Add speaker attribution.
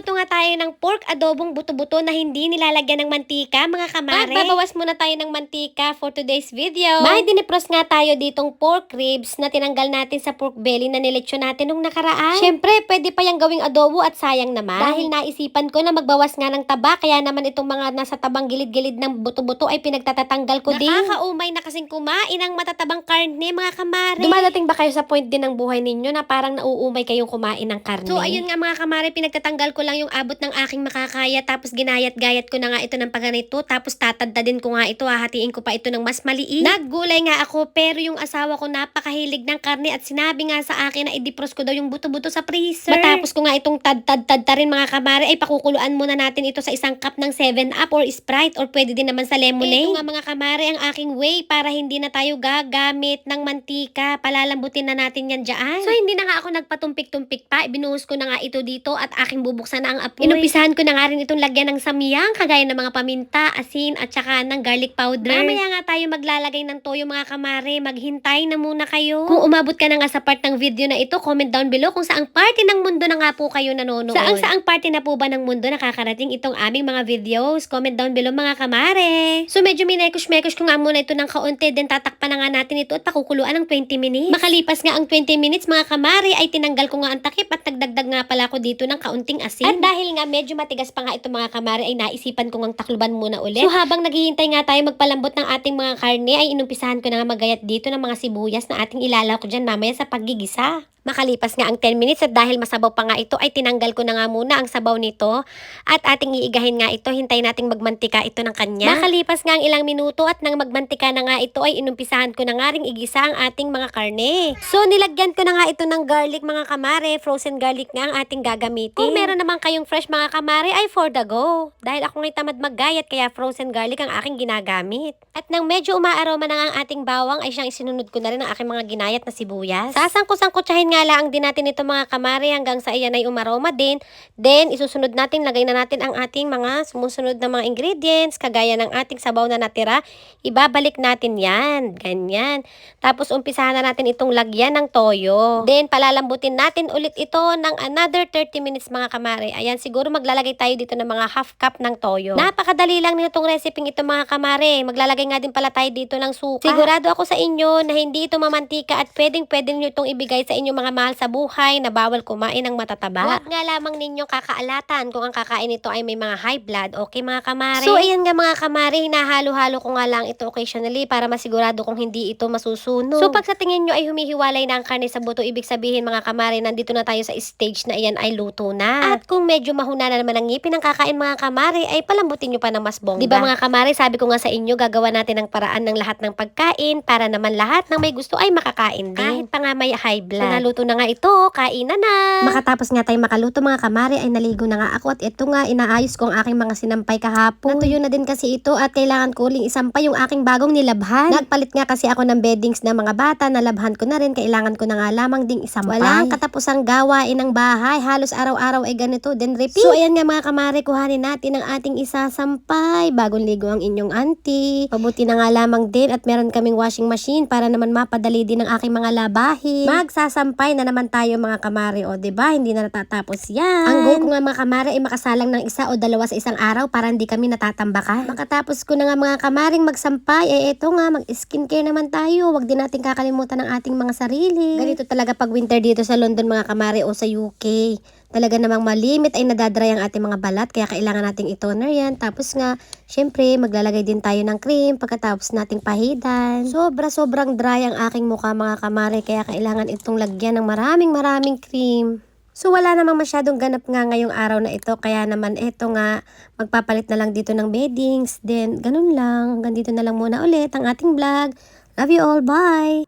Speaker 1: Magluluto nga tayo ng pork adobong buto-buto na hindi nilalagyan ng mantika, mga kamare. Magbabawas muna tayo ng mantika for today's video. May dinipros nga tayo ditong pork ribs na tinanggal natin sa pork belly na niletsyo natin nung nakaraan. Syempre, pwede pa yung gawing adobo at sayang naman. Dahil naisipan ko na magbawas nga ng taba, kaya naman itong mga nasa tabang gilid-gilid ng buto-buto ay pinagtatatanggal ko din. Nakakaumay na kasing kumain ng matatabang karne, mga kamare. Dumadating ba kayo sa point din ng buhay ninyo na parang nauumay kayong kumain ng karne? So, ayun nga mga kamare, pinagtatanggal ko lang yung abot ng aking makakaya, tapos ginayat-gayat ko na nga ito ng paganito, tapos tatadtadin ko nga ito, hahatiin ko pa ito ng mas maliit. Naggulay nga ako, pero yung asawa ko napakahilig ng karne at sinabi nga sa akin na i-defrost ko daw yung buto-buto sa freezer. Matapos ko nga itong tad-tad-tad rin mga kamare, ay pakukuluan muna natin ito sa isang cup ng 7-Up or Sprite or pwede din naman sa lemonade. Ito nga mga kamare ang aking way para hindi na tayo gagamit ng mantika. Palalambutin na natin yan dyan. So hindi na nga ako nagpatumpik-tumpik pa, binuhos ko na nga ito dito at aking bubuksan na ang apoy. Inumpisahan ko na nga rin itong lagyan ng samyang, kagaya ng mga paminta, asin at saka ng garlic powder. Mamaya nga tayo maglalagay ng toyo mga kamare, maghintay na muna kayo. Kung umabot ka na nga sa part ng video na ito, comment down below kung saang party ng mundo na nga po kayo nanonood. Saang party na po ba ng mundo nakakarating itong aming mga videos? Comment down below mga kamare. So medyo minekush-mekush ko nga muna ito ng kaunti, then tatakpan na nga natin ito at pakukuluan ng 20 minutes. Makalipas nga ang 20 minutes mga kamare, ay tinanggal ko nga ang takip at nagdagdag nga pala ko dito ng kaunting asin. At dahil nga medyo matigas pa nga ito mga kamare, ay naisipan ko ngang takluban muna ulit. So habang naghihintay nga tayo magpalambot ng ating mga karne, ay inumpisahan ko na nga magayat dito ng mga sibuyas na ating ilalaw ko dyan mamaya sa paggigisa. Makalipas nga ang 10 minutes at dahil masabaw pa nga ito, ay tinanggal ko na nga muna ang sabaw nito at ating iigahin nga ito. Hintayin nating magmantika ito ng kanya. Makalipas nga ang ilang minuto at nang magmantika na nga ito, ay inumpisahan ko na nga ring igisa ang ating mga karne. So nilagyan ko na nga ito ng garlic mga kamare. Frozen garlic nga ang ating gagamitin. Kung meron naman kayong fresh mga kamare, ay for the go. Dahil ako nga'y tamad maggayat, kaya frozen garlic ang aking ginagamit. At nang medyo umaaroma na nga ang ating bawang, ay siyang isinunod ko na rin ang aking mga ginayat na sibuyas. Sasangko-sangkutsahin nga lang din natin ito mga kamare hanggang sa iyan ay umaroma din. Then isusunod natin, lagay na natin ang ating mga sumusunod na mga ingredients, kagaya ng ating sabaw na natira. Ibabalik natin yan, ganyan. Tapos umpisahan na natin itong lagyan ng toyo. Then palalambutin natin ulit ito ng another 30 minutes mga kamare. Ayan, siguro maglalagay tayo dito ng mga half cup ng toyo. Napakadali lang nitong recipe ito mga kamare. Maglalagay nga din pala tayo dito ng suka. Sigurado ako sa inyo na hindi ito mamantika at pwedeng nyo itong ibigay sa inyong mga mahal sa buhay na bawal kumain ng matataba. Huwag nga lamang ninyong kakaalatan kung ang kakain nito ay may mga high blood. Okay mga kamare? So ayan nga mga kamare, hinahalo-halo ko nga lang ito occasionally para masigurado kung hindi ito masusunog. So pag sa tingin nyo ay humihiwalay na ang karne sa buto, ibig sabihin mga kamare, nandito na tayo sa stage na iyan ay luto na. At kung medyo mahuna na naman ang ngipin ng kakain mga kamare, ay palambutin nyo pa ng mas bongga. Diba mga kamare, sabi ko nga sa inyo, gagawa natin ang paraan ng lahat ng pagkain para naman lahat ng may gusto ay makakain din. Kahit pa nga may high blood. So naluto na nga ito, kainan na. Makatapos nga tayo makaluto mga kamare, ay naligo na nga ako at ito nga inaayos ko ang aking mga sinampay kahapon. Natuyo na din kasi ito at kailangan ko uling isampay yung aking bagong nilabhan. Nagpalit nga kasi ako ng beddings ng mga bata, nalabhan ko na rin, kailangan ko na nga lamang ding isampay. Walang katapusang gawain ng bahay, halos araw-araw ay ganito, then repeat. So ayan nga mga kamare, kuhanin natin ang ating isasampay. Bagong ligo ang inyong auntie. Mabuti na nga lamang din at meron kaming washing machine para naman mapadali din ang aking mga labahin. Magsasampay na naman tayo mga kamare, o diba? Hindi na natatapos yan. Ang goal ko nga mga kamare ay makasalang ng isa o dalawa sa isang araw para hindi kami natatambakan. Makatapos ko na nga mga kamaring magsampay, eto nga, mag-skincare naman tayo. Huwag din natin kakalimutan ang ating mga sarili. Ganito talaga pag winter dito sa London mga kamare o sa UK. Talaga namang malimit ay nadadry ang ating mga balat, kaya kailangan nating i-toner yan. Tapos nga, syempre, maglalagay din tayo ng cream pagkatapos nating pahidan. Sobrang dry ang aking mukha mga kamare, kaya kailangan itong lagyan ng maraming cream. So wala namang masyadong ganap nga ngayong araw na ito, kaya naman eto nga, magpapalit na lang dito ng beddings. Then ganun lang, hanggang dito na lang muna ulit ang ating vlog. Love you all, bye!